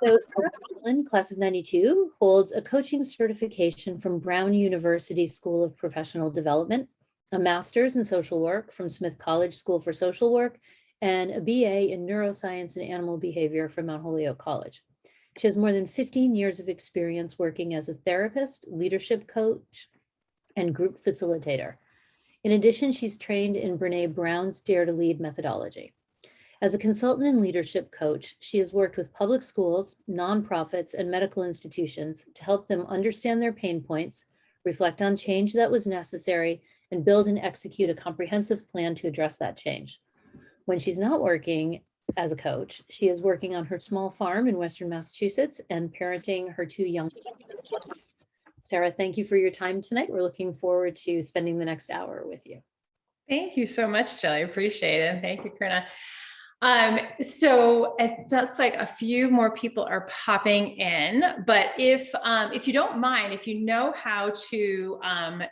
So Carlan, class of 92, holds a coaching certification from Brown University School of Professional Development, a master's in social work from Smith College School for Social Work, and a BA in neuroscience and animal behavior from Mount Holyoke College. She has more than 15 years of experience working as a therapist, leadership coach, and group facilitator. In addition, she's trained in Brene Brown's Dare to Lead methodology. As a consultant and leadership coach, she has worked with public schools, nonprofits, and medical institutions to help them understand their pain points, reflect on change that was necessary, and build and execute a comprehensive plan to address that change. When she's not working as a coach, she is working on her small farm in Western Massachusetts and parenting her two young children. Sarah, thank you for your time tonight. We're looking forward to spending the next hour with you. Thank you so much, Jill. I appreciate it. Thank you, Karina. So it sounds like a few more people are popping in, but if you don't mind, if you know how to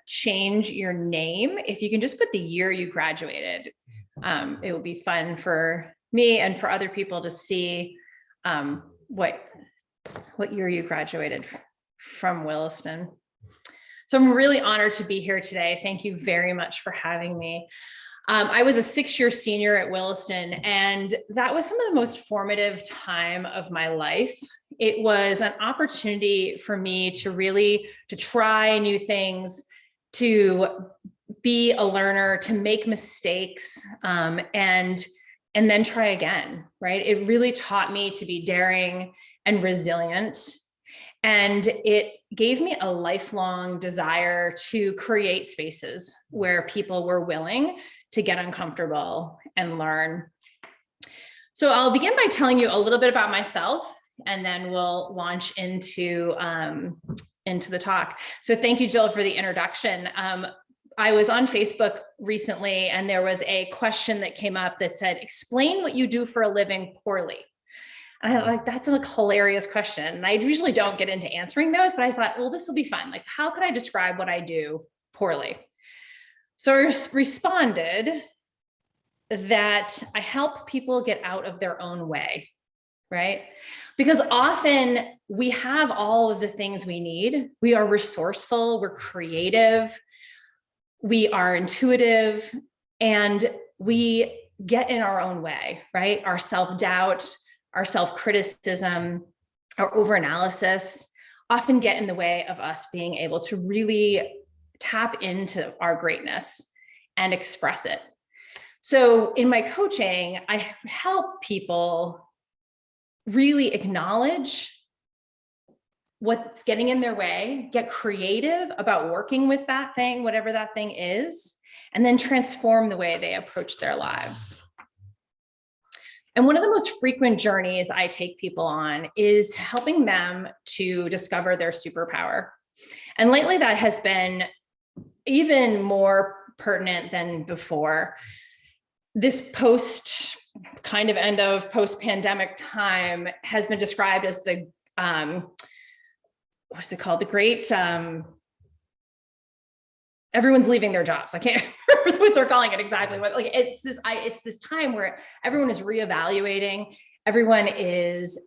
change your name, if you can just put the year you graduated, it will be fun for me and for other people to see what year you graduated from Williston. So I'm really honored to be here today. Thank you very much for having me. I was a 6-year senior at Williston, and that was some of the most formative time of my life. It was an opportunity for me to try new things, to be a learner, to make mistakes, and then try again, right? It really taught me to be daring and resilient. And it gave me a lifelong desire to create spaces where people were willing to get uncomfortable and learn. So I'll begin by telling you a little bit about myself, and then we'll launch into the talk. So thank you, Jill, for the introduction. I was on Facebook recently, and there was a question that came up that said, explain what you do for a living poorly. And I thought, that's a hilarious question. And I usually don't get into answering those, but I thought, well, this will be fun. Like, how could I describe what I do poorly? So I responded that I help people get out of their own way, right? Because often we have all of the things we need. We are resourceful, we're creative, we are intuitive, and we get in our own way, right? Our self-doubt, our self-criticism, our overanalysis often get in the way of us being able to really tap into our greatness and express it. So in my coaching, I help people really acknowledge what's getting in their way, get creative about working with that thing, whatever that thing is, and then transform the way they approach their lives. And one of the most frequent journeys I take people on is helping them to discover their superpower. And lately that has been even more pertinent than before. This end of post-pandemic time has been described as the, what's it called? The great, everyone's leaving their jobs. I can't remember what they're calling it exactly. But like, it's this time where everyone is reevaluating. Everyone is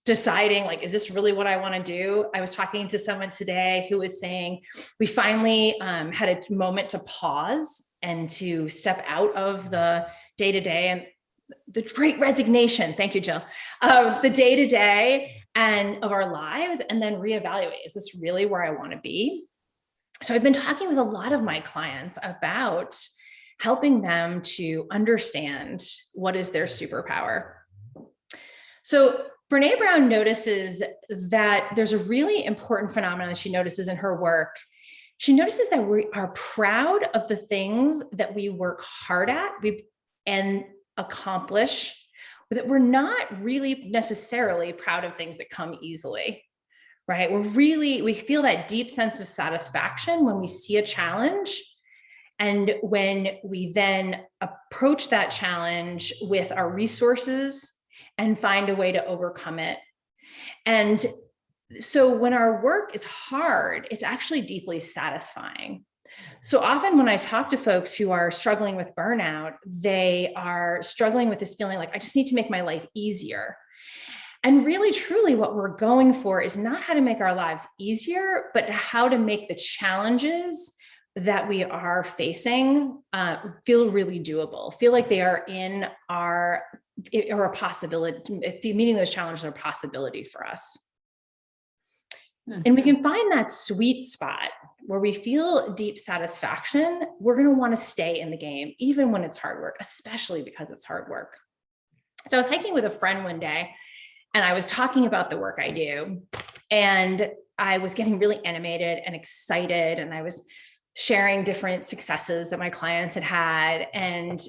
deciding, like, is this really what I want to do? I was talking to someone today who was saying, we finally had a moment to pause and to step out of the day-to-day and the great resignation. Thank you, Jill. The day-to-day and of our lives, and then reevaluate, is this really where I want to be? So I've been talking with a lot of my clients about helping them to understand what is their superpower. So Brene Brown notices that there's a really important phenomenon that she notices in her work. She notices that we are proud of the things that we work hard at and accomplish, but that we're not really necessarily proud of things that come easily, right? We feel that deep sense of satisfaction when we see a challenge, and when we then approach that challenge with our resources and find a way to overcome it. And so when our work is hard, it's actually deeply satisfying. So often when I talk to folks who are struggling with burnout, they are struggling with this feeling like, I just need to make my life easier. And really, truly, what we're going for is not how to make our lives easier, but how to make the challenges that we are facing feel really doable, feel like they are in our, or a possibility, meeting those challenges are a possibility for us. And we can find that sweet spot where we feel deep satisfaction. We're going to want to stay in the game, even when it's hard work, especially because it's hard work. So I was hiking with a friend one day, and I was talking about the work I do, and I was getting really animated and excited, and I was sharing different successes that my clients had, and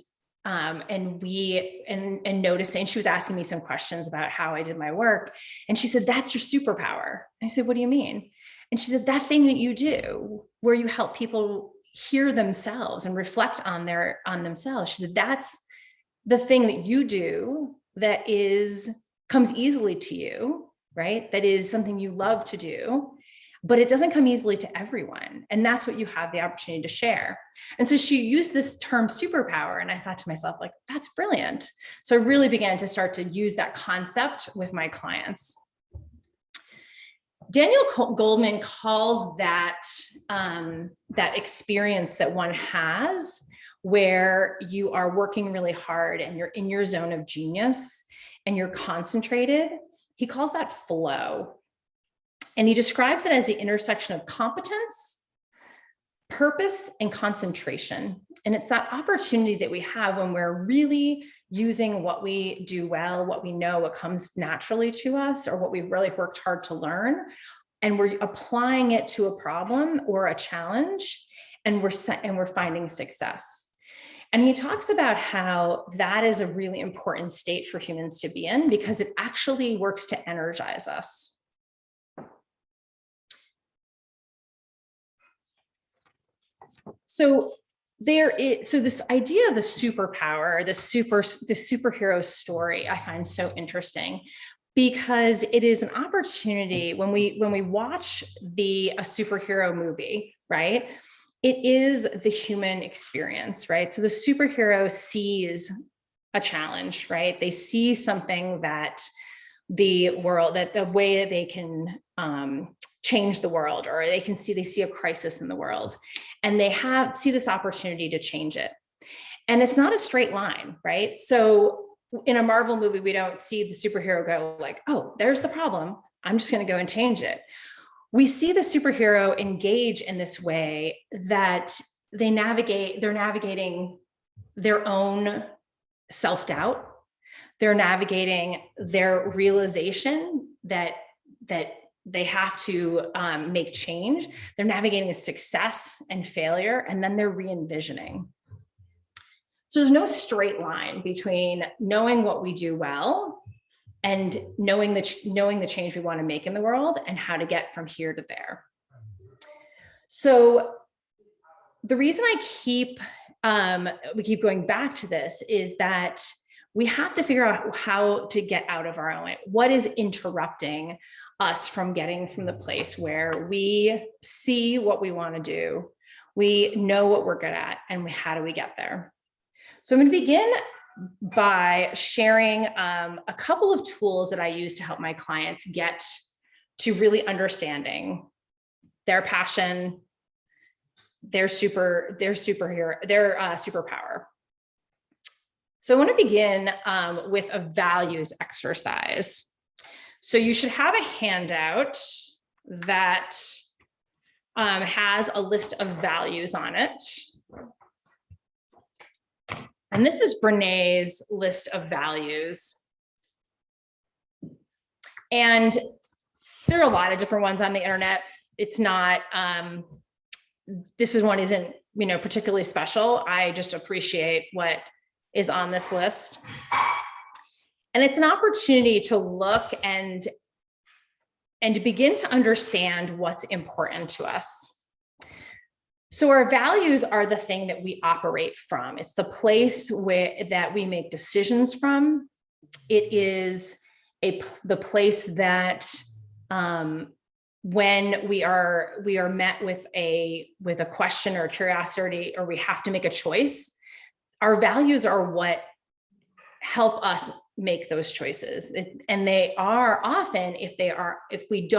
noticing, she was asking me some questions about how I did my work. And she said, "That's your superpower." I said, "What do you mean?" And she said, "That thing that you do where you help people hear themselves and reflect on themselves." She said, "That's the thing that you do that comes easily to you, right? That is something you love to do, but it doesn't come easily to everyone. And that's what you have the opportunity to share." And so she used this term superpower. And I thought to myself, like, that's brilliant. So I really began to start to use that concept with my clients. Daniel Goleman calls that experience that one has where you are working really hard and you're in your zone of genius and you're concentrated. He calls that flow. And he describes it as the intersection of competence, purpose, and concentration. And it's that opportunity that we have when we're really using what we do well, what we know, what comes naturally to us, or what we've really worked hard to learn, and we're applying it to a problem or a challenge, and we're finding success. And he talks about how that is a really important state for humans to be in because it actually works to energize us. So this idea of the superpower, the superhero story, I find so interesting because it is an opportunity when we watch a superhero movie, right? It is the human experience, right? So the superhero sees a challenge, right? They see something that the way that they can change the world, or they see a crisis in the world, and they see this opportunity to change it. And it's not a straight line, right? So in a Marvel movie, we don't see the superhero go like, "Oh, there's the problem, I'm just going to go and change it." We see the superhero engage in this way that they're navigating their own self-doubt. They're navigating their realization that they have to make change. They're navigating a success and failure, and then they're re-envisioning. So there's no straight line between knowing what we do well and knowing the change we want to make in the world and how to get from here to there. So the reason we keep going back to this is that we have to figure out how to get out of our own way. What is interrupting us from getting from the place where we see what we want to do, we know what we're good at, and how do we get there? So I'm going to begin by sharing a couple of tools that I use to help my clients get to really understanding their passion, their superpower. So I want to begin with a values exercise. So you should have a handout that has a list of values on it. And this is Brené's list of values. And there are a lot of different ones on the internet. It's not, this one isn't, particularly special. I just appreciate what is on this list. And it's an opportunity to look and to begin to understand what's important to us. So our values are the thing that we operate from. It's the place that we make decisions from. It is the place that when we are met with a question or a curiosity, or we have to make a choice, our values are what help us make those choices. And they are often, if we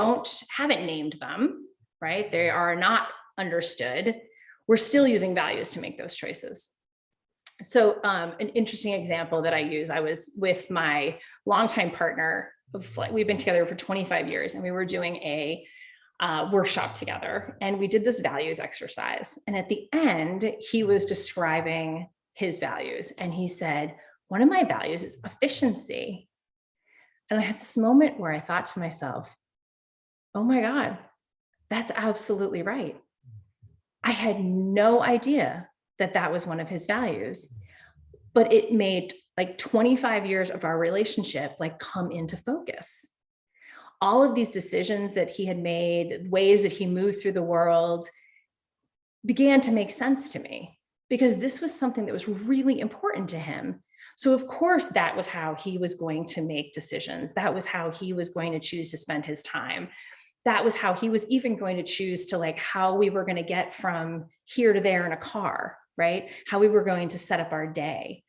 haven't named them, right, they are not understood, we're still using values to make those choices. So an interesting example that I use, I was with my longtime partner. We've been together for 25 years, and we were doing a workshop together, and we did this values exercise. And at the end, he was describing his values, and he said, one of my values is efficiency. And I had this moment where I thought to myself, oh my God, that's absolutely right. I had no idea that that was one of his values, but it made like 25 years of our relationship like come into focus. All of these decisions that he had made, ways that he moved through the world, began to make sense to me, because this was something that was really important to him. So of course, that was how he was going to make decisions. That was how he was going to choose to spend his time. That was how he was even going to choose to like how we were going to get from here to there in a car, right? How we were going to set up our day.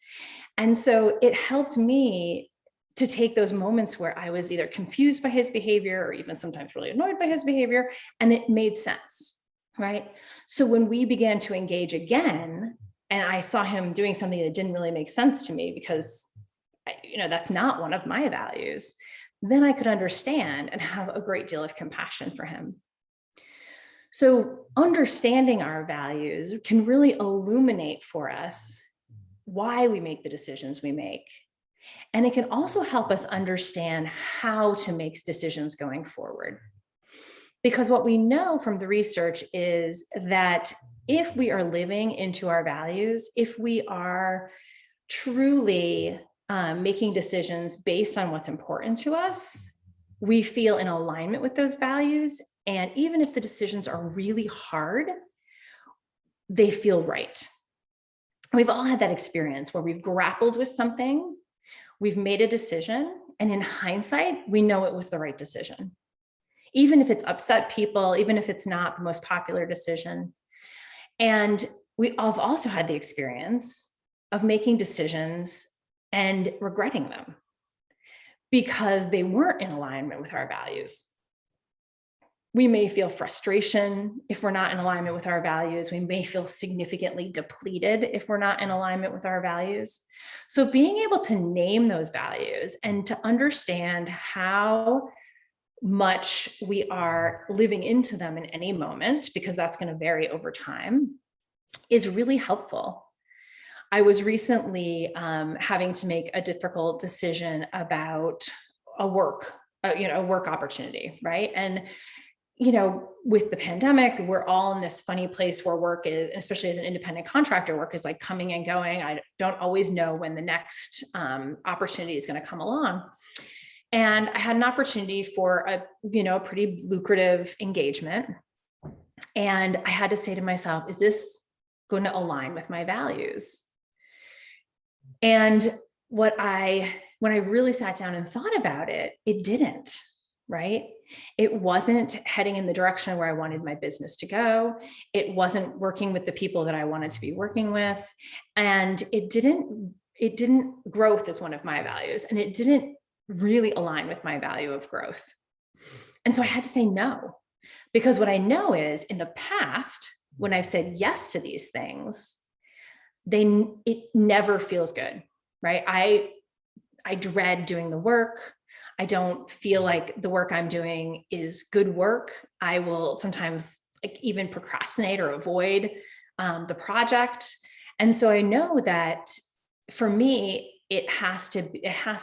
And so it helped me to take those moments where I was either confused by his behavior or even sometimes really annoyed by his behavior, and it made sense, right? So when we began to engage again, and I saw him doing something that didn't really make sense to me because, that's not one of my values, then I could understand and have a great deal of compassion for him. So understanding our values can really illuminate for us why we make the decisions we make. And it can also help us understand how to make decisions going forward. Because what we know from the research is that if we are living into our values, if we are truly making decisions based on what's important to us, we feel in alignment with those values. And even if the decisions are really hard, they feel right. We've all had that experience where we've grappled with something, we've made a decision, and in hindsight, we know it was the right decision. Even if it's upset people, even if it's not the most popular decision. And we have also had the experience of making decisions and regretting them because they weren't in alignment with our values. We may feel frustration if we're not in alignment with our values. We may feel significantly depleted if we're not in alignment with our values. So being able to name those values and to understand how much we are living into them in any moment, because that's going to vary over time, is really helpful. I was recently having to make a difficult decision about a work opportunity, right? And with the pandemic, we're all in this funny place where work is, especially as an independent contractor, work is like coming and going. I don't always know when the next opportunity is going to come along. And I had an opportunity for a pretty lucrative engagement. And I had to say to myself, is this going to align with my values? And when I really sat down and thought about it, it didn't, right? It wasn't heading in the direction where I wanted my business to go. It wasn't working with the people that I wanted to be working with. And it didn't growth is one of my values, and it didn't really align with my value of growth. And so I had to say no, because what I know is in the past, when I've said yes to these things, it never feels good, right? I dread doing the work. I don't feel like the work I'm doing is good work. I will sometimes even procrastinate or avoid the project. And so I know that for me, it has to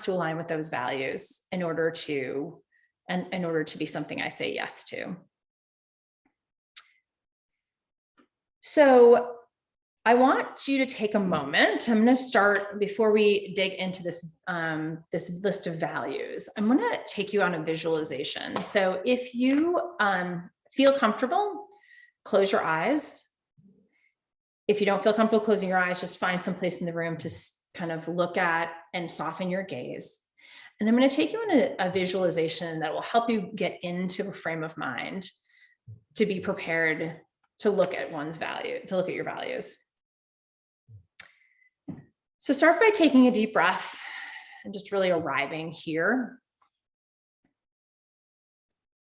align with those values in order to be something I say yes to. So I want you to take a moment. I'm going to start, before we dig into this list of values, I'm going to take you on a visualization. So if you feel comfortable, close your eyes. If you don't feel comfortable closing your eyes, just find some place in the room to kind of look at and soften your gaze. And I'm going to take you on a visualization that will help you get into a frame of mind to be prepared to look at your values. So start by taking a deep breath and just really arriving here.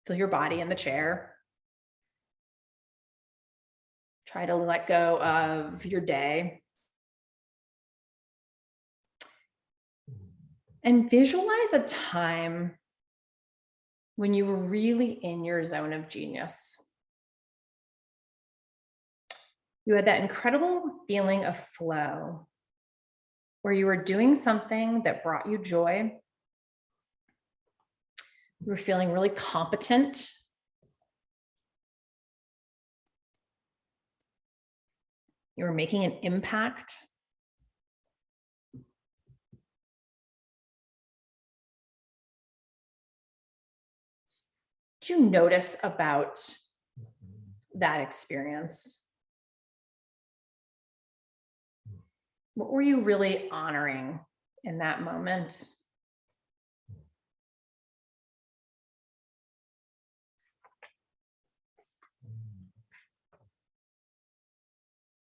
Feel your body in the chair. Try to let go of your day. And visualize a time when you were really in your zone of genius. You had that incredible feeling of flow, where you were doing something that brought you joy. You were feeling really competent. You were making an impact. Did you notice about that experience? What were you really honoring in that moment?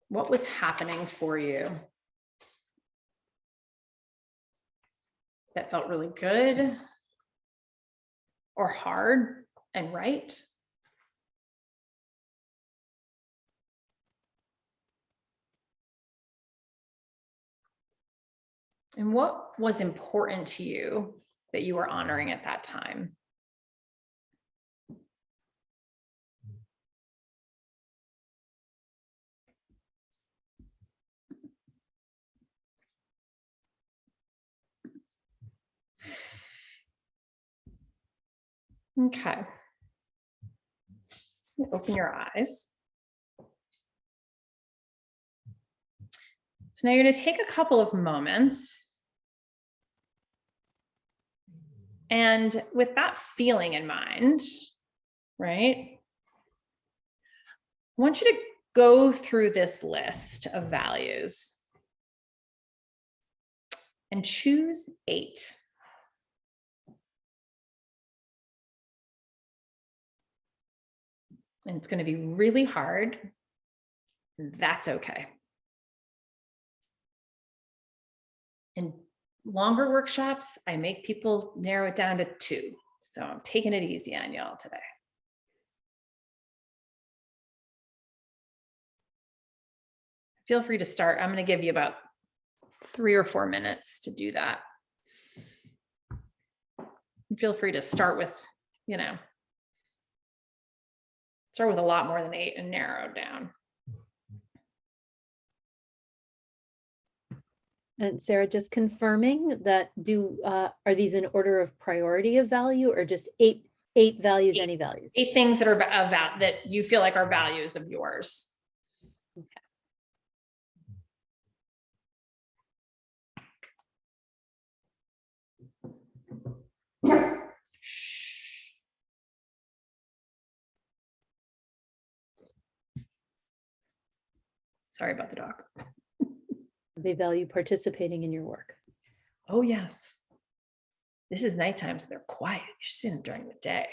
What was happening for you that felt really good or hard and right? And what was important to you that you were honoring at that time? Okay. Open your eyes. So now you're going to take a couple of moments, and with that feeling in mind, right, I want you to go through this list of values and choose 8. And it's going to be really hard. That's okay. In longer workshops, I make people narrow it down to 2. So I'm taking it easy on y'all today. Feel free to start. I'm going to give you about 3 or 4 minutes to do that. Feel free to start with, start with a lot more than 8 and narrow down. And Sarah, just confirming that are these in order of priority of value, or just eight values, any values? 8 things that are that you feel like are values of yours. Okay. Sorry about the dog. They value participating in your work. Oh, yes. This is nighttime, so they're quiet. You should see them during the day.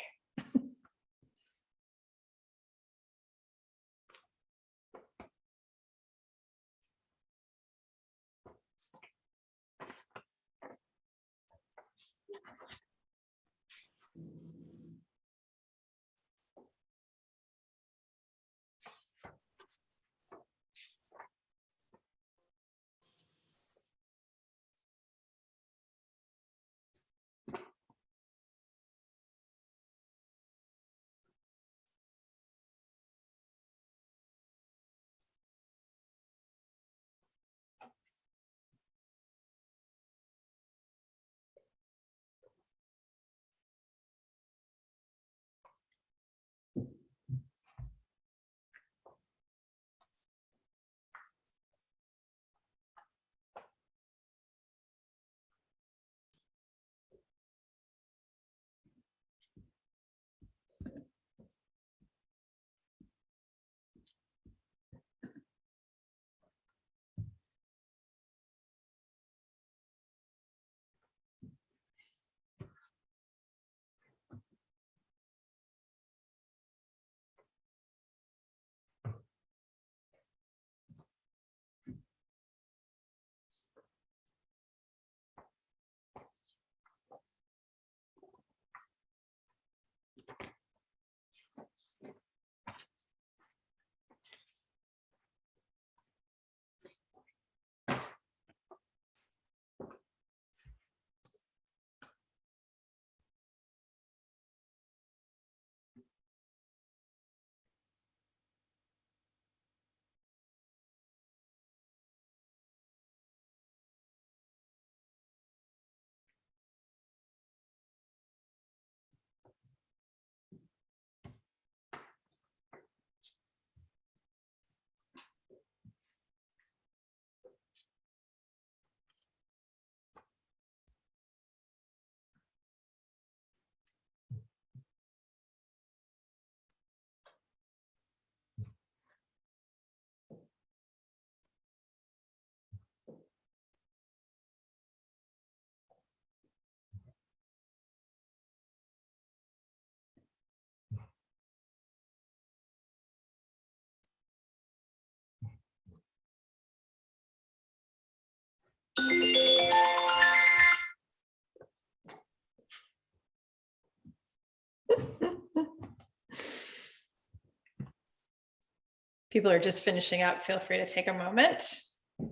People are just finishing up. Feel free to take a moment. And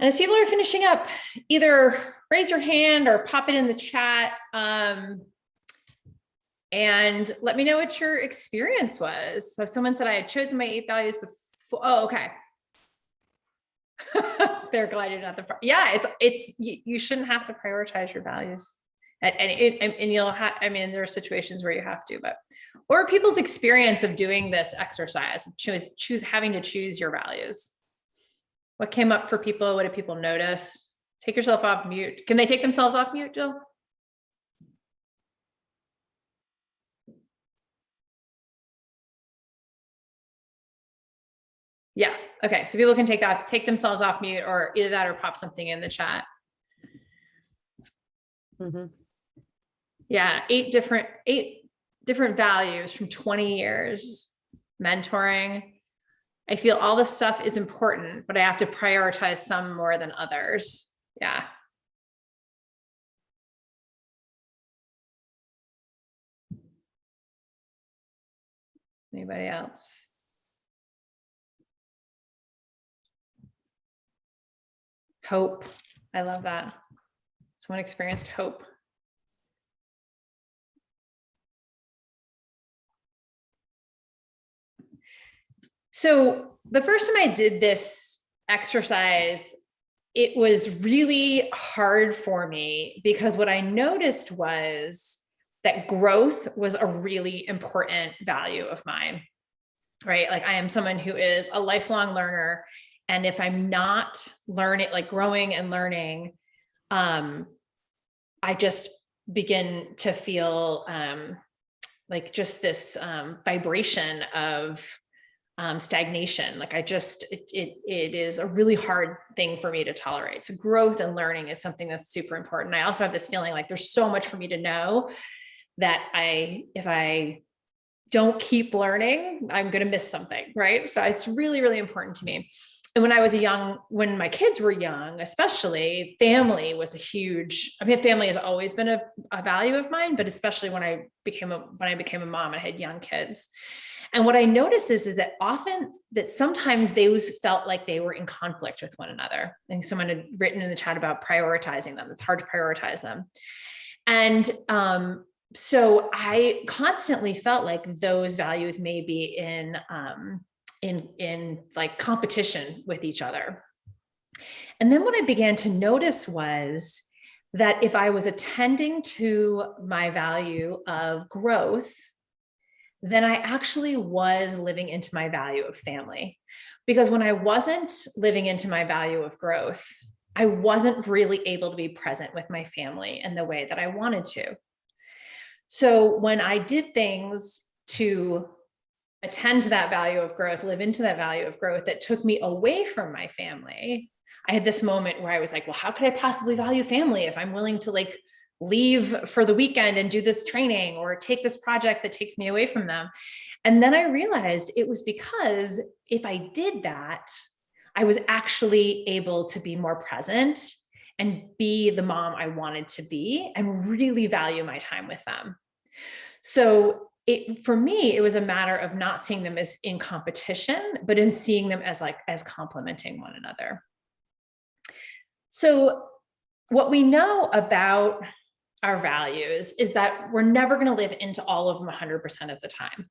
as people are finishing up, either raise your hand or pop it in the chat, and let me know what your experience was. So someone said I had chosen my 8 values before. Oh, okay. They're glad you're not the, yeah, you shouldn't have to prioritize your values. And you'll have, I mean, there are situations where you have to, or people's experience of doing this exercise, having to choose your values. What came up for people? What did people notice? Take yourself off mute. Can they take themselves off mute, Jill? Yeah. Okay. So people can take themselves off mute, or either that or pop something in the chat. Mm-hmm. Yeah. 8 different values from 20 years mentoring. I feel all this stuff is important, but I have to prioritize some more than others. Yeah. Anybody else? Hope. I love that. Someone experienced hope. So the first time I did this exercise, it was really hard for me because what I noticed was that growth was a really important value of mine, right? Like I am someone who is a lifelong learner. And if I'm not learning, like growing and learning, I just begin to feel like just this vibration of stagnation. Like it is a really hard thing for me to tolerate. So growth and learning is something that's super important. I also have this feeling like there's so much for me to know that if I don't keep learning, I'm going to miss something. Right. So it's really, really important to me. And when my kids were young, especially, family was a huge, family has always been a value of mine, but especially when I became a mom and had young kids. And what I noticed is that sometimes those felt like they were in conflict with one another. I think someone had written in the chat about prioritizing them. It's hard to prioritize them. And so I constantly felt like those values may be in like competition with each other. And then what I began to notice was that if I was attending to my value of growth, then I actually was living into my value of family. Because when I wasn't living into my value of growth, I wasn't really able to be present with my family in the way that I wanted to. So when I did things to attend to that value of growth, live into that value of growth that took me away from my family, I had this moment where I was like, well, how could I possibly value family if I'm willing to like leave for the weekend and do this training or take this project that takes me away from them? And then I realized it was because if I did that, I was actually able to be more present and be the mom I wanted to be and really value my time with them. So for me, it was a matter of not seeing them as in competition, but in seeing them as complementing one another. So what we know about our values is that we're never going to live into all of them 100% of the time.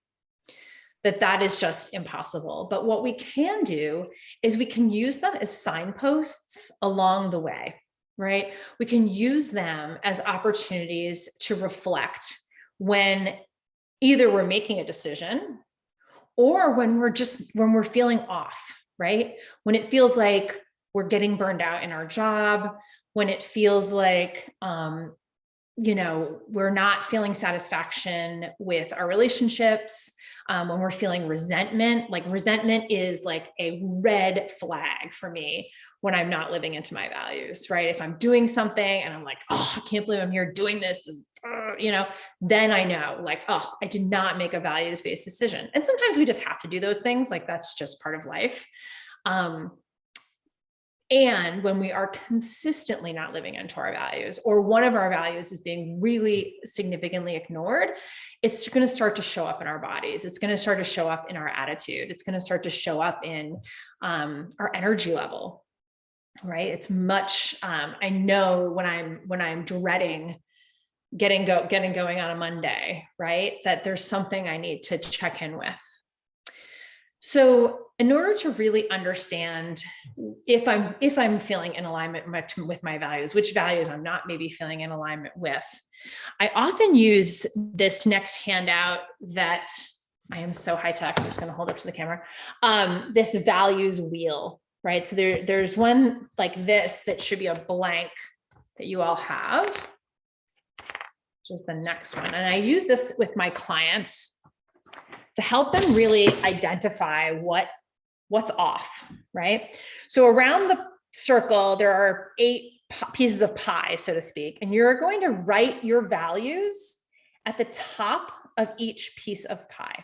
That is just impossible. But what we can do is we can use them as signposts along the way, right? We can use them as opportunities to reflect when either we're making a decision or when we're feeling off, right? When it feels like we're getting burned out in our job, when it feels like, we're not feeling satisfaction with our relationships, when we're feeling resentment. Like resentment is like a red flag for me when I'm not living into my values, right? If I'm doing something and I'm like, oh, I can't believe I'm here doing this, then I know like, oh, I did not make a values-based decision. And sometimes we just have to do those things. Like that's just part of life. And when we are consistently not living into our values, or one of our values is being really significantly ignored, it's going to start to show up in our bodies. It's going to start to show up in our attitude. It's going to start to show up in our energy level, right? It's much, I know when I'm dreading getting going on a Monday, right? That there's something I need to check in with. So in order to really understand if I'm feeling in alignment with my values, which values I'm not maybe feeling in alignment with, I often use this next handout that I am so high tech. I'm just going to hold up to the camera. This values wheel, right? So there's one like this that should be a blank that you all have, which is the next one. And I use this with my clients to help them really identify what's off, right? So around the circle, there are 8 pieces of pie, so to speak, and you're going to write your values at the top of each piece of pie,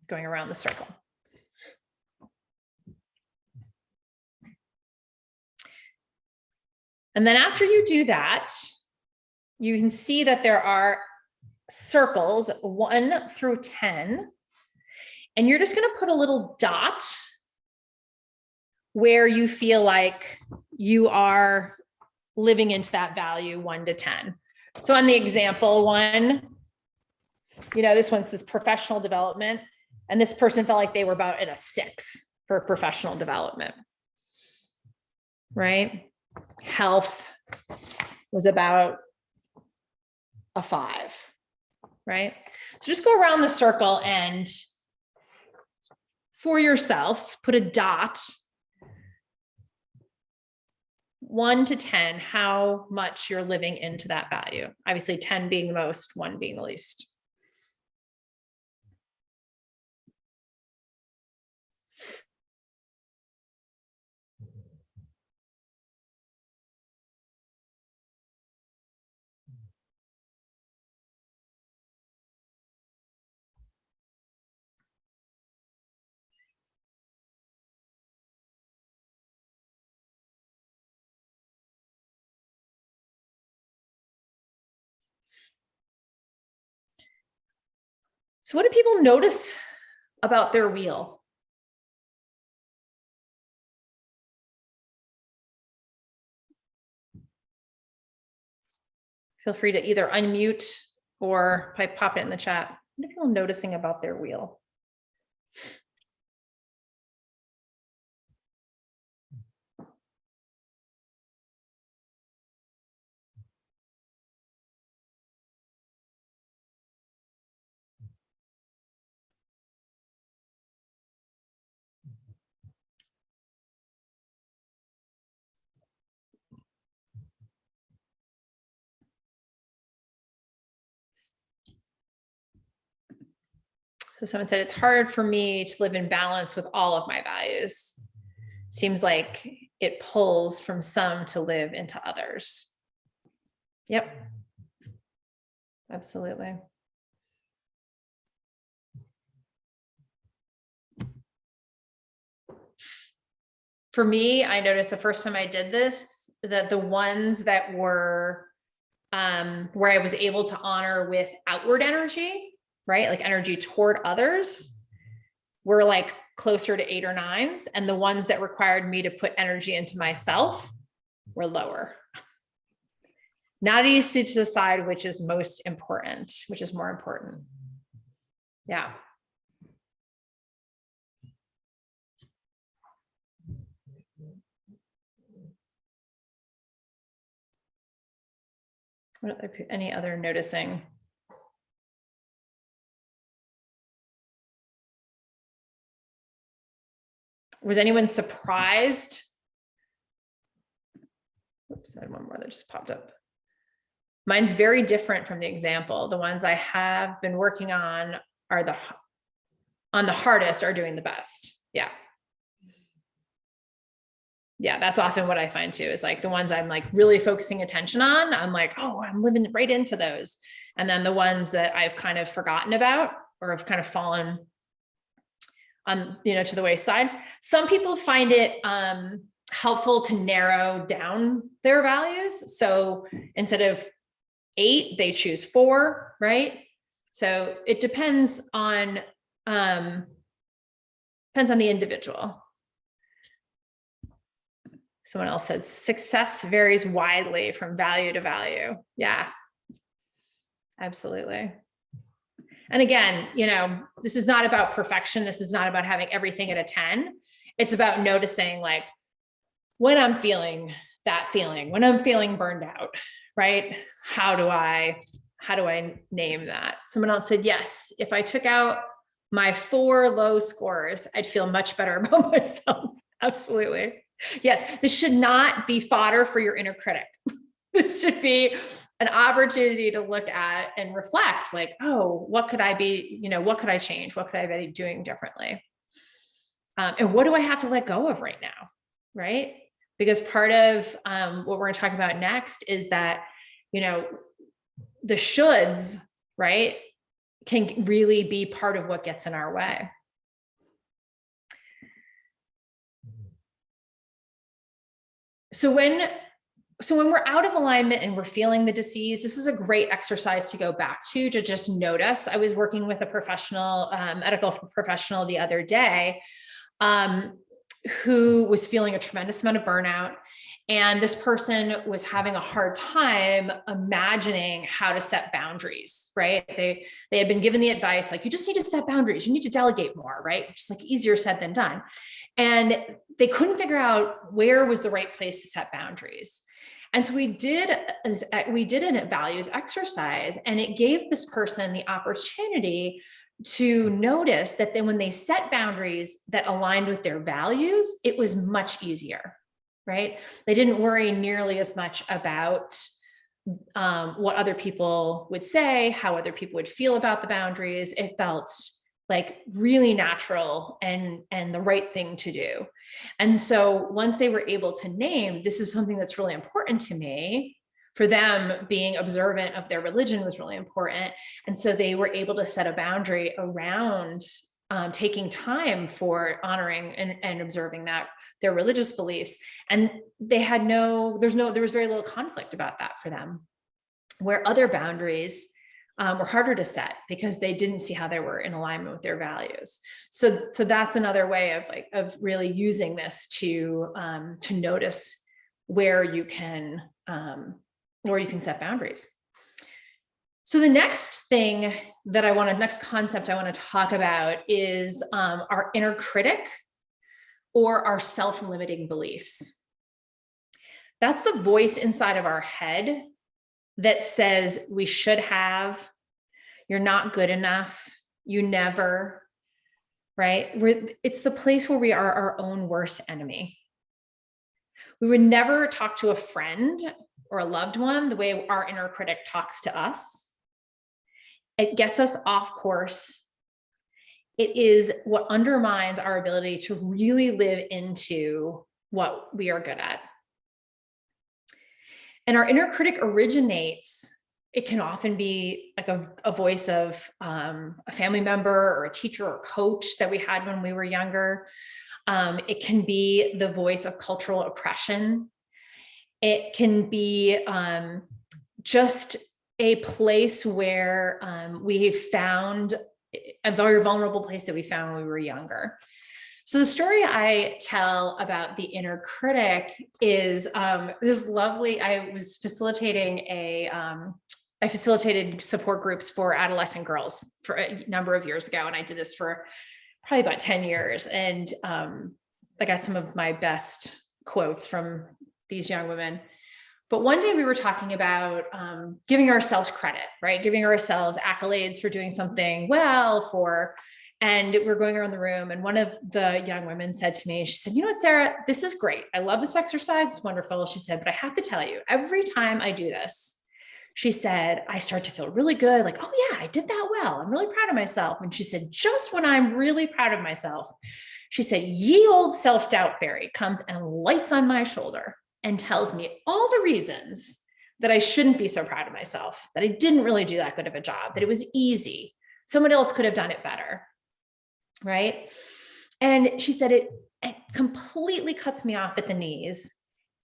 going around the circle. And then after you do that, you can see that there are circles 1 through 10. And you're just going to put a little dot where you feel like you are living into that value 1 to 10. So on the example one, this one says professional development, and this person felt like they were about at a 6 for professional development, right? Health was about a 5, right? So just go around the circle and for yourself, put a dot 1 to 10, how much you're living into that value. Obviously 10 being the most, 1 being the least. So what do people notice about their wheel? Feel free to either unmute or pop it in the chat. What are people noticing about their wheel? So someone said, it's hard for me to live in balance with all of my values. Seems like it pulls from some to live into others. Yep. Absolutely. For me, I noticed the first time I did this, that the ones that were where I was able to honor with outward energy, right? Like energy toward others, were like closer to 8 or 9s. And the ones that required me to put energy into myself were lower. Not easy to decide which is most important, which is more important. Yeah. Any other noticing? Was anyone surprised? Oops, I had one more that just popped up. Mine's very different from the example. The ones I have been working on are the hardest are doing the best. Yeah. Yeah, that's often what I find too, is like the ones I'm like really focusing attention on, I'm like, oh, I'm living right into those. And then the ones that I've kind of forgotten about or have kind of fallen on, to the wayside. Some people find it helpful to narrow down their values. So instead of 8, they choose 4, right? So it depends on the individual. Someone else says success varies widely from value to value. Yeah, absolutely. And again, this is not about perfection. This is not about having everything at a 10. It's about noticing, like, when I'm feeling that feeling, when I'm feeling burned out, right? How do I name that? Someone else said, yes, if I took out my 4 low scores, I'd feel much better about myself. Absolutely. Yes, this should not be fodder for your inner critic. This should be an opportunity to look at and reflect, like, oh, what could I be, what could I change? What could I be doing differently? And what do I have to let go of right now? Right? Because part of what we're going to talk about next is that, the shoulds, right, can really be part of what gets in our way. So when we're out of alignment and we're feeling the disease, this is a great exercise to go back to just notice. I was working with a professional, medical professional the other day, who was feeling a tremendous amount of burnout. And this person was having a hard time imagining how to set boundaries, right? They had been given the advice, like, you just need to set boundaries. You need to delegate more, right? Just like easier said than done. And they couldn't figure out where was the right place to set boundaries. And so we did a values exercise, and it gave this person the opportunity to notice that then when they set boundaries that aligned with their values, it was much easier, right? They didn't worry nearly as much about what other people would say, how other people would feel about the boundaries. It felt like really natural and the right thing to do. And so once they were able to name, this is something that's really important to me, for them, being observant of their religion was really important. And so they were able to set a boundary around taking time for honoring and observing their religious beliefs. And there was very little conflict about that for them, where other boundaries were harder to set because they didn't see how they were in alignment with their values. So that's another way of really using this to notice where you can set boundaries. So the next concept I want to talk about is our inner critic, or our self-limiting beliefs. That's the voice inside of our head that says we should have, you're not good enough, you never, right? It's the place where we are our own worst enemy. We would never talk to a friend or a loved one the way our inner critic talks to us. It gets us off course. It is what undermines our ability to really live into what we are good at. And our inner critic it can often be like a voice of a family member or a teacher or coach that we had when we were younger. It can be the voice of cultural oppression. It can be just a place where we found a very vulnerable place that we found when we were younger. So the story I tell about the inner critic is this lovely, I facilitated support groups for adolescent girls for a number of years ago. And I did this for probably about 10 years. And I got some of my best quotes from these young women. But one day we were talking about giving ourselves credit, right? Giving ourselves accolades for doing something well, and we're going around the room. And one of the young women said to me, she said, you know what, Sarah, this is great. I love this exercise. It's wonderful. She said, but I have to tell you, every time I do this, she said, I start to feel really good. Like, oh yeah, I did that well. I'm really proud of myself. And she said, just when I'm really proud of myself, she said, ye old self-doubt fairy comes and lights on my shoulder and tells me all the reasons that I shouldn't be so proud of myself, that I didn't really do that good of a job, that it was easy. Someone else could have done it better, right? And she said it completely cuts me off at the knees.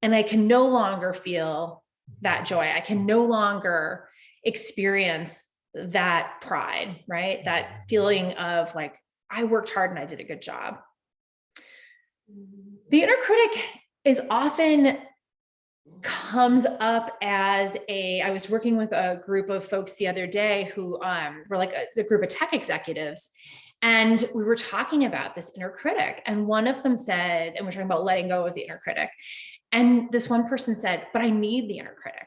And I can no longer feel that joy. I can no longer experience that pride, right? That feeling of like, I worked hard and I did a good job. The inner critic is often comes up as I was working with a group of folks the other day who were like a group of tech executives. And we were talking about this inner critic. And one of them said, and we're talking about letting go of the inner critic. And this one person said, but I need the inner critic.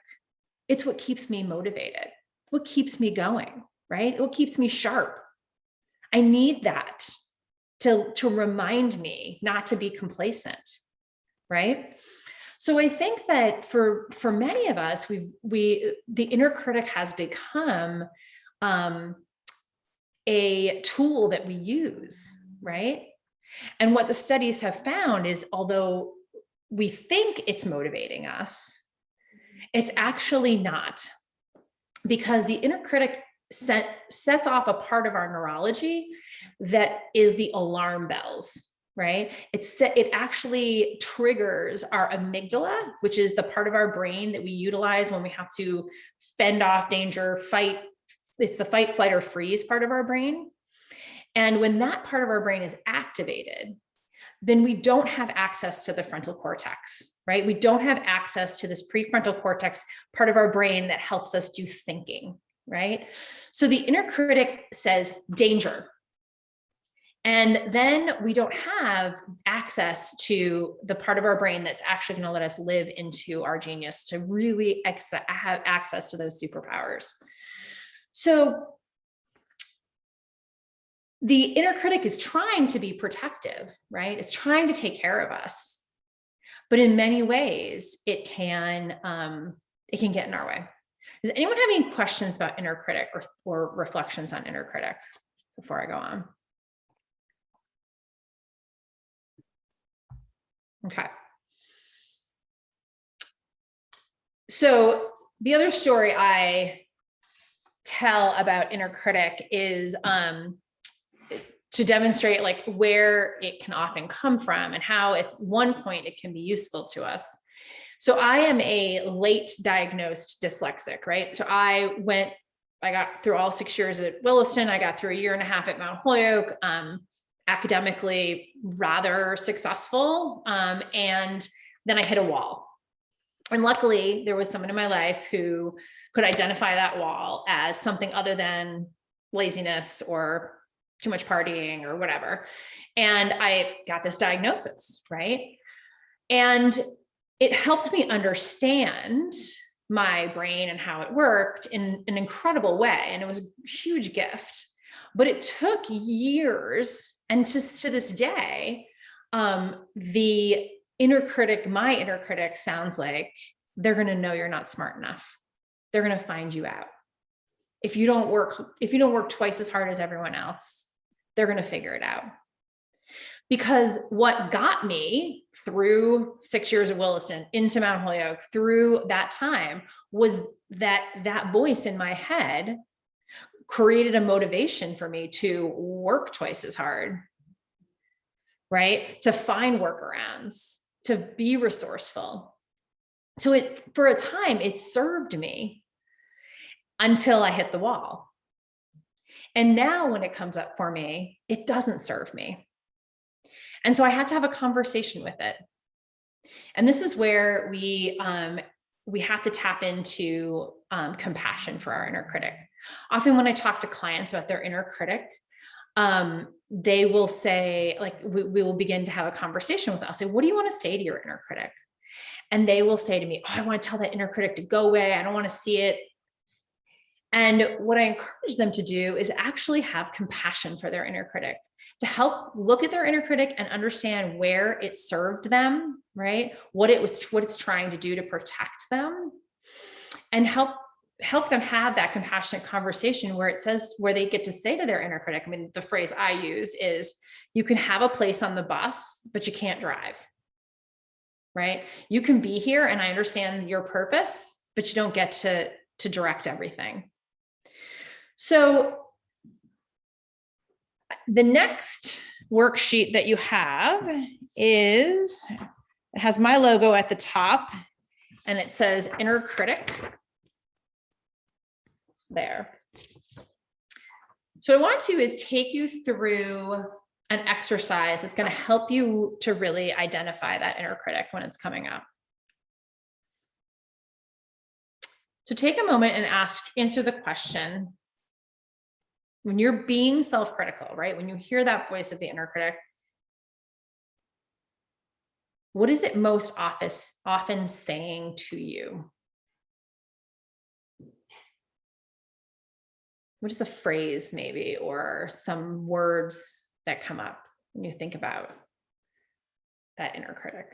It's what keeps me motivated, what keeps me going, right? What keeps me sharp. I need that to remind me not to be complacent, right? So I think that for many of us, the inner critic has become a tool that we use, right? And what the studies have found is, although we think it's motivating us, it's actually not, because the inner critic sets off a part of our neurology that is the alarm bells, right? It actually triggers our amygdala, which is the part of our brain that we utilize when we have to fend off danger, fight. It's the fight, flight, or freeze part of our brain. And when that part of our brain is activated, then we don't have access to the frontal cortex, right? We don't have access to this prefrontal cortex part of our brain that helps us do thinking, right? So the inner critic says danger. And then we don't have access to the part of our brain that's actually going to let us live into our genius, to really have access to those superpowers. So the inner critic is trying to be protective, right? It's trying to take care of us, but in many ways it can get in our way. Does anyone have any questions about inner critic or reflections on inner critic before I go on? Okay. So the other story I tell about inner critic is to demonstrate like where it can often come from and how at one point it can be useful to us. So I am a late diagnosed dyslexic, right? So I got through all 6 years at Williston. I got through a year and a half at Mount Holyoke, academically rather successful. And then I hit a wall. And luckily there was someone in my life who could identify that wall as something other than laziness or too much partying or whatever. And I got this diagnosis, right? And it helped me understand my brain and how it worked in an incredible way. And it was a huge gift, but it took years. And to this day, the inner critic, my inner critic sounds like they're going to know you're not smart enough. They're going to find you out. If you don't work twice as hard as everyone else, they're going to figure it out. Because what got me through 6 years of Williston into Mount Holyoke through that time was that voice in my head created a motivation for me to work twice as hard, right? To find workarounds, to be resourceful. So for a time, it served me until I hit the wall. And now when it comes up for me, it doesn't serve me. And so I had to have a conversation with it. And this is where we have to tap into compassion for our inner critic. Often when I talk to clients about their inner critic, they will say, like, we will begin to have a conversation with us. Say, what do you want to say to your inner critic? And they will say to me, oh, I want to tell that inner critic to go away. I don't want to see it. And what I encourage them to do is actually have compassion for their inner critic, to help look at their inner critic and understand where it served them, right? What it's trying to do to protect them, and help them have that compassionate conversation where they get to say to their inner critic, I mean, the phrase I use is, you can have a place on the bus, but you can't drive, right? You can be here and I understand your purpose, but you don't get to direct everything. So the next worksheet that you have is, it has my logo at the top and it says Inner Critic there. So what I want to do is take you through an exercise that's going to help you to really identify that inner critic when it's coming up. So take a moment and answer the question. When you're being self-critical, right? When you hear that voice of the inner critic, what is it most often saying to you? What is the phrase maybe, or some words that come up when you think about that inner critic?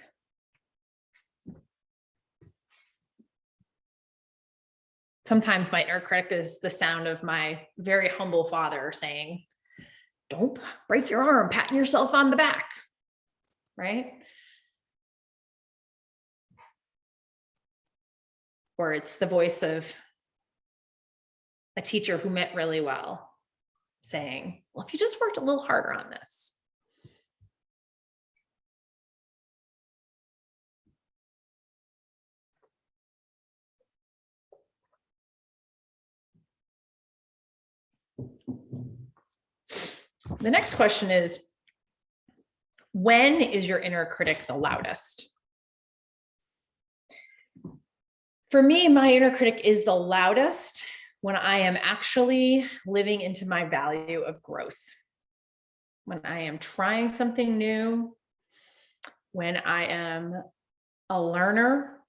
Sometimes my inner critic is the sound of my very humble father saying, "Don't break your arm, patting yourself on the back," right? Or it's the voice of a teacher who meant really well saying, "Well, if you just worked a little harder on this." The next question is, when is your inner critic the loudest? For me, my inner critic is the loudest when I am actually living into my value of growth. When I am trying something new, when I am a learner,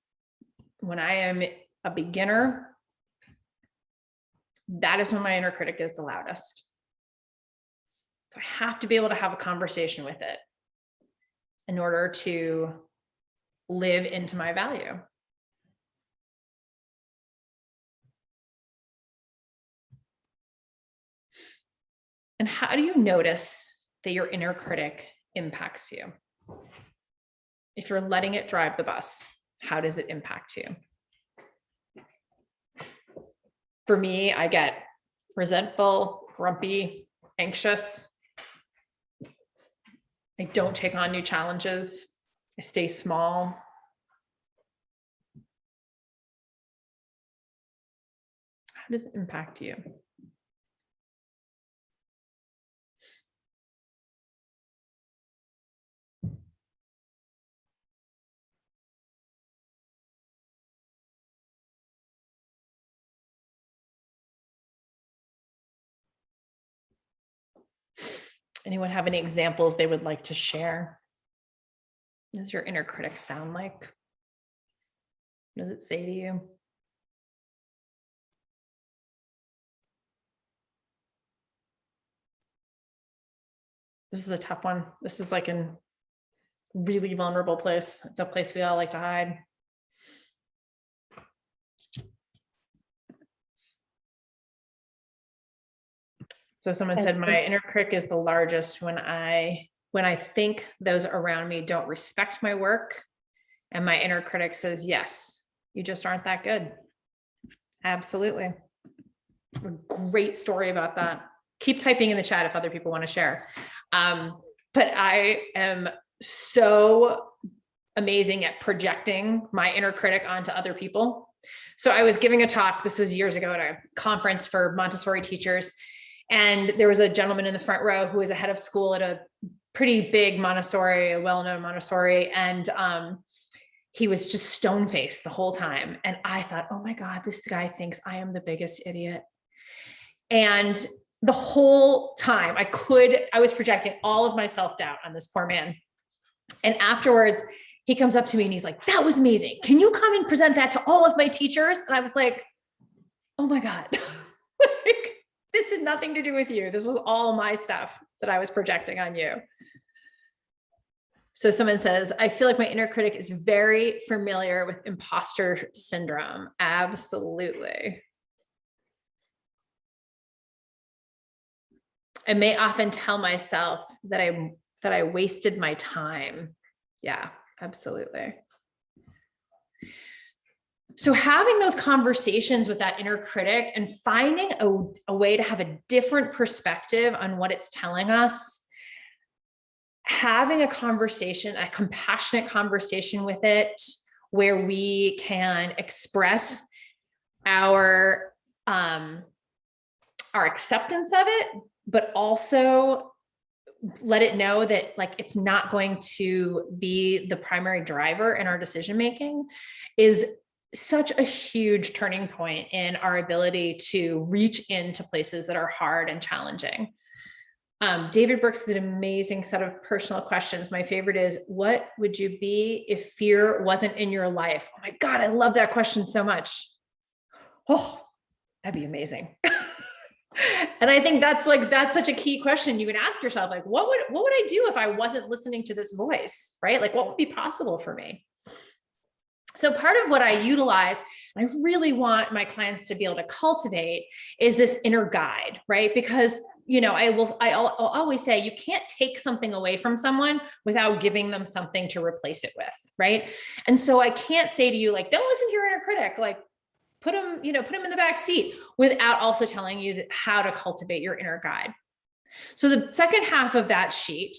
when I am a beginner, that is when my inner critic is the loudest. So I have to be able to have a conversation with it in order to live into my value. And how do you notice that your inner critic impacts you? If you're letting it drive the bus, how does it impact you? For me, I get resentful, grumpy, anxious. I don't take on new challenges. I stay small. How does it impact you? Anyone have any examples they would like to share? What does your inner critic sound like? What does it say to you? This is a tough one. This is like a really vulnerable place. It's a place we all like to hide. So someone said my inner critic is the largest when I think those around me don't respect my work, and my inner critic says, "Yes, you just aren't that good." Absolutely. A great story about that. Keep typing in the chat if other people want to share. But I am so amazing at projecting my inner critic onto other people. So I was giving a talk, this was years ago, at a conference for Montessori teachers. And there was a gentleman in the front row who was a head of school at a pretty big Montessori, a well-known Montessori. And he was just stone-faced the whole time. And I thought, oh my God, this guy thinks I am the biggest idiot. And the whole time I was projecting all of my self-doubt on this poor man. And afterwards, he comes up to me and he's like, "That was amazing. Can you come and present that to all of my teachers?" And I was like, oh my God, like, this had nothing to do with you. This was all my stuff that I was projecting on you. So someone says, I feel like my inner critic is very familiar with imposter syndrome. Absolutely. I may often tell myself that I wasted my time. Yeah, absolutely. So having those conversations with that inner critic and finding a way to have a different perspective on what it's telling us having a conversation, a compassionate conversation with it, where we can express our acceptance of it, but also let it know that like it's not going to be the primary driver in our decision making, is such a huge turning point in our ability to reach into places that are hard and challenging. David Brooks is an amazing set of personal questions. My favorite is, what would you be if fear wasn't in your life? Oh my God, I love that question so much. Oh, that'd be amazing. And I think that's such a key question you can ask yourself, like, what would I do if I wasn't listening to this voice, right? Like, what would be possible for me? So part of what I utilize, I really want my clients to be able to cultivate, is this inner guide, right? Because, you know, I'll always say you can't take something away from someone without giving them something to replace it with, right? And so I can't say to you, like, don't listen to your inner critic, like put them in the back seat, without also telling you how to cultivate your inner guide. So the second half of that sheet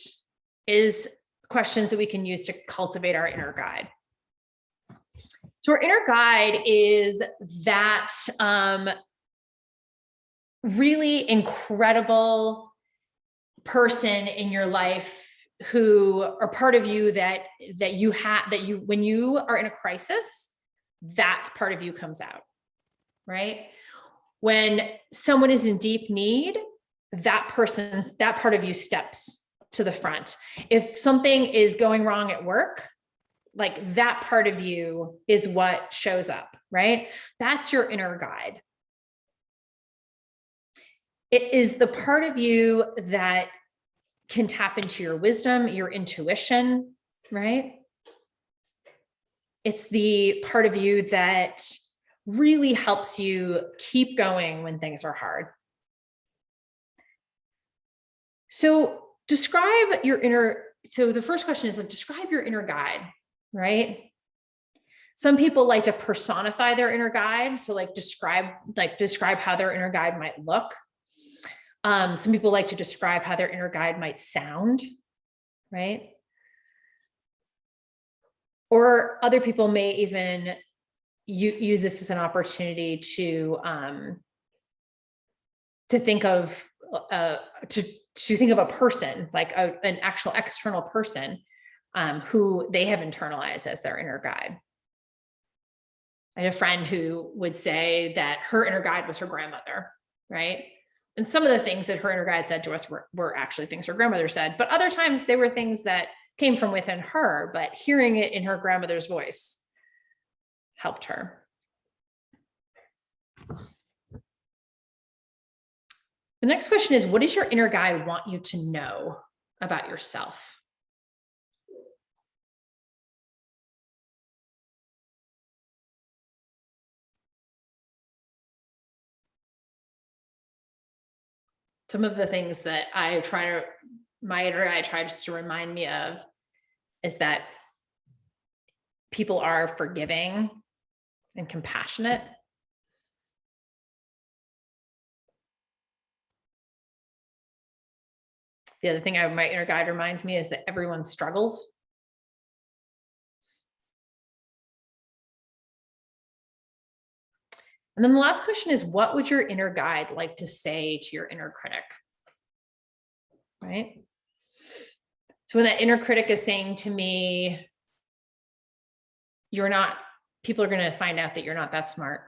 is questions that we can use to cultivate our inner guide. So our inner guide is that really incredible person in your life who are part of you that you when you are in a crisis, that part of you comes out, right? When someone is in deep need, that part of you steps to the front. If something is going wrong at work, like that part of you is what shows up, right? That's your inner guide. It is the part of you that can tap into your wisdom, your intuition, right? It's the part of you that really helps you keep going when things are hard. So the first question is, like, describe your inner guide, right? Some people like to personify their inner guide. So like describe how their inner guide might look. Some people like to describe how their inner guide might sound, right? Or other people may even use this as an opportunity to think of a person, like an actual external person who they have internalized as their inner guide. I had a friend who would say that her inner guide was her grandmother, right? And some of the things that her inner guide said to us were actually things her grandmother said, but other times they were things that came from within her, but hearing it in her grandmother's voice helped her. The next question is, what does your inner guide want you to know about yourself? Some of the things that my inner guide tries to remind me of is that people are forgiving and compassionate. The other thing my inner guide reminds me is that everyone struggles. And then the last question is, what would your inner guide like to say to your inner critic? Right? So when that inner critic is saying to me, people are going to find out that you're not that smart.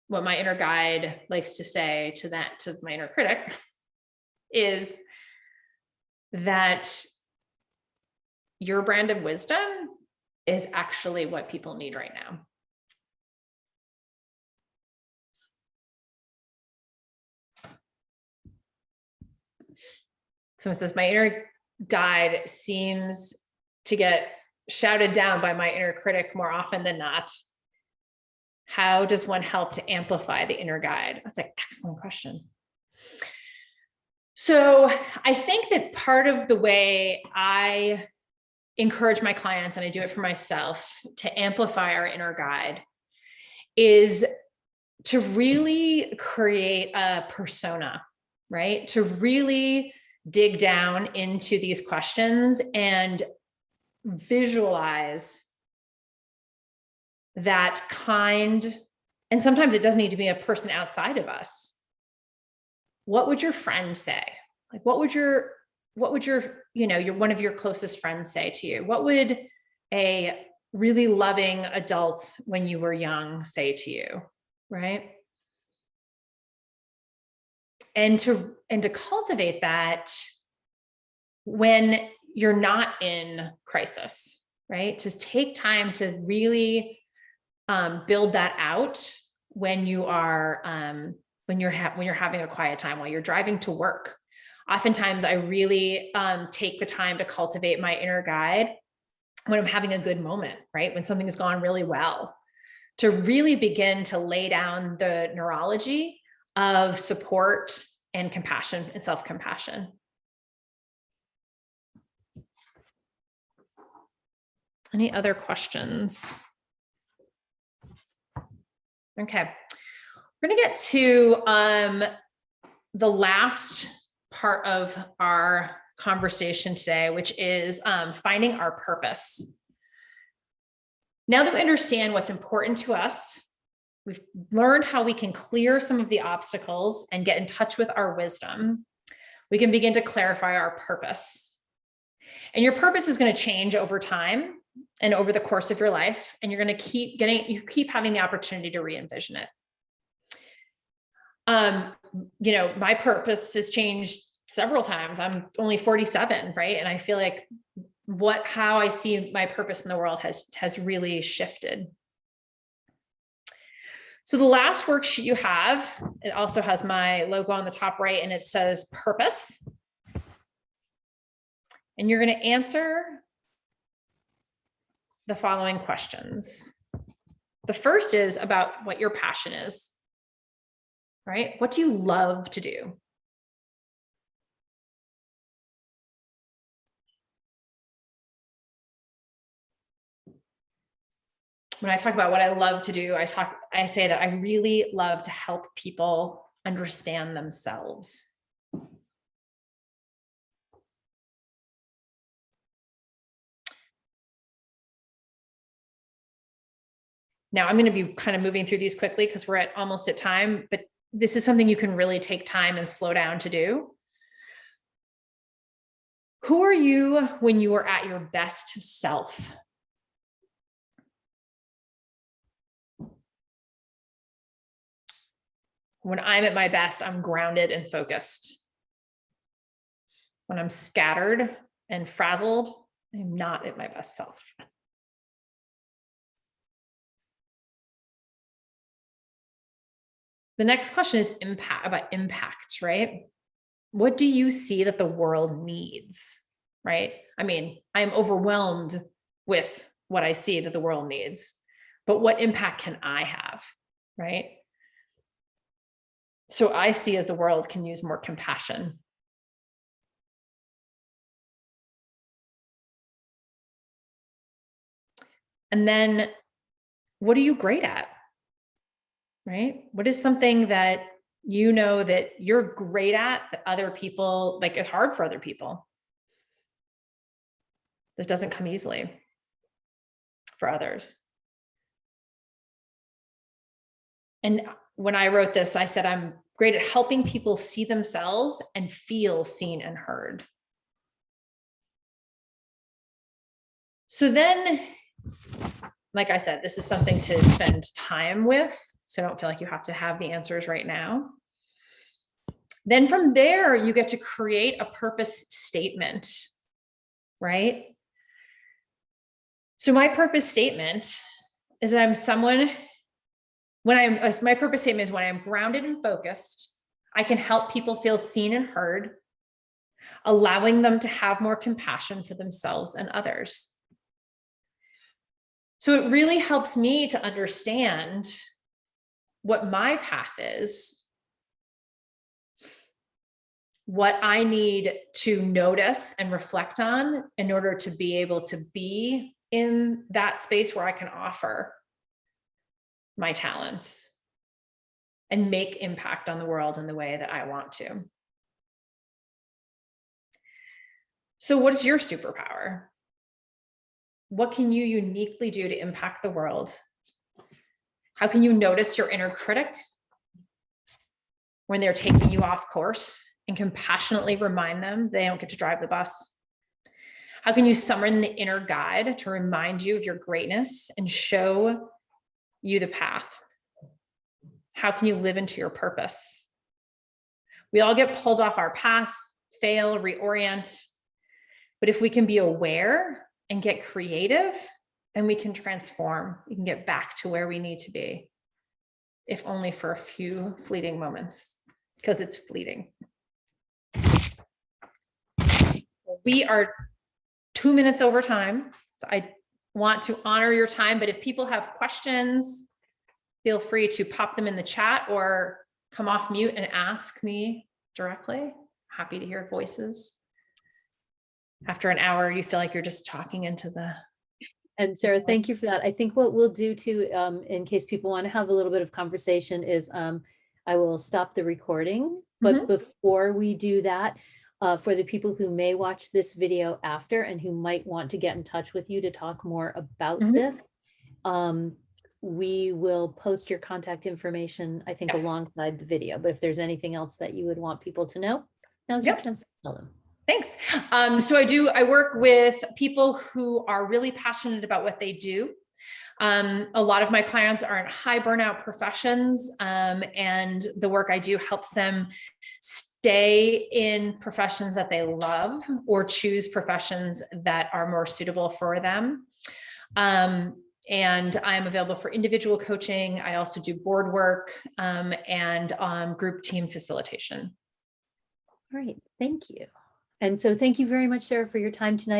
What my inner guide likes to say to my inner critic is that your brand of wisdom is actually what people need right now. So it says, my inner guide seems to get shouted down by my inner critic more often than not. How does one help to amplify the inner guide? That's an excellent question. So I think that part of the way I encourage my clients, and I do it for myself, to amplify our inner guide is to really create a persona, right? To really dig down into these questions and visualize that kind, and sometimes it doesn't need to be a person outside of us. What would your friend say? Like, what would your, your one of your closest friends say to you? What would a really loving adult when you were young say to you, right? And to cultivate that when you're not in crisis, right? To take time to really build that out when you are when you're having a quiet time, while you're driving to work. Oftentimes, I really take the time to cultivate my inner guide when I'm having a good moment, right? When something has gone really well, to really begin to lay down the neurology of support and compassion and self-compassion. Any other questions? Okay, we're going to get to the last part of our conversation today, which is finding our purpose. Now that we understand what's important to us, we've learned how we can clear some of the obstacles and get in touch with our wisdom, we can begin to clarify our purpose. And your purpose is going to change over time and over the course of your life, and you're going to keep having the opportunity to re-envision it. My purpose has changed several times. I'm only 47, right? And I feel like how I see my purpose in the world has really shifted. So the last worksheet you have, it also has my logo on the top right, and it says purpose. And you're going to answer the following questions. The first is about what your passion is, right? What do you love to do? When I talk about what I love to do, I say that I really love to help people understand themselves. Now I'm going to be kind of moving through these quickly because we're almost at time, but this is something you can really take time and slow down to do. Who are you when you are at your best self? When I'm at my best, I'm grounded and focused. When I'm scattered and frazzled, I'm not at my best self. The next question is impact, right? What do you see that the world needs, right? I mean, I'm overwhelmed with what I see that the world needs, but what impact can I have, right? So I see as the world can use more compassion. And then what are you great at, right? What is something that you know that you're great at that other people, like it's hard for other people? That doesn't come easily for others. And when I wrote this, I said, I'm great at helping people see themselves and feel seen and heard. So then, like I said, this is something to spend time with. So don't feel like you have to have the answers right now. Then from there, you get to create a purpose statement, right? So my purpose statement is that my purpose statement is when I'm grounded and focused, I can help people feel seen and heard, allowing them to have more compassion for themselves and others. So it really helps me to understand what my path is, what I need to notice and reflect on in order to be able to be in that space where I can offer my talents and make impact on the world in the way that I want to. So what is your superpower? What can you uniquely do to impact the world? How can you notice your inner critic when they're taking you off course and compassionately remind them they don't get to drive the bus? How can you summon the inner guide to remind you of your greatness and show you the path? How can you live into your purpose? We all get pulled off our path, fail, reorient. But if we can be aware and get creative, then we can transform. We can get back to where we need to be, if only for a few fleeting moments, because it's fleeting. We are 2 minutes over time, so I want to honor your time, but if people have questions, feel free to pop them in the chat or come off mute and ask me directly. Happy to hear voices. After an hour, you feel like you're just talking into the... And Sarah, thank you for that. I think what we'll do too, in case people want to have a little bit of conversation, is I will stop the recording. But before we do that, for the people who may watch this video after and who might want to get in touch with you to talk more about this, we will post your contact information, I think, alongside the video. But if there's anything else that you would want people to know, now's your chance to tell them. Thanks. So I work with people who are really passionate about what they do. A lot of my clients are in high burnout professions, and the work I do helps them stay in professions that they love or choose professions that are more suitable for them. And I'm available for individual coaching. I also do board work and group team facilitation. All right, thank you. And so thank you very much, Sarah, for your time tonight.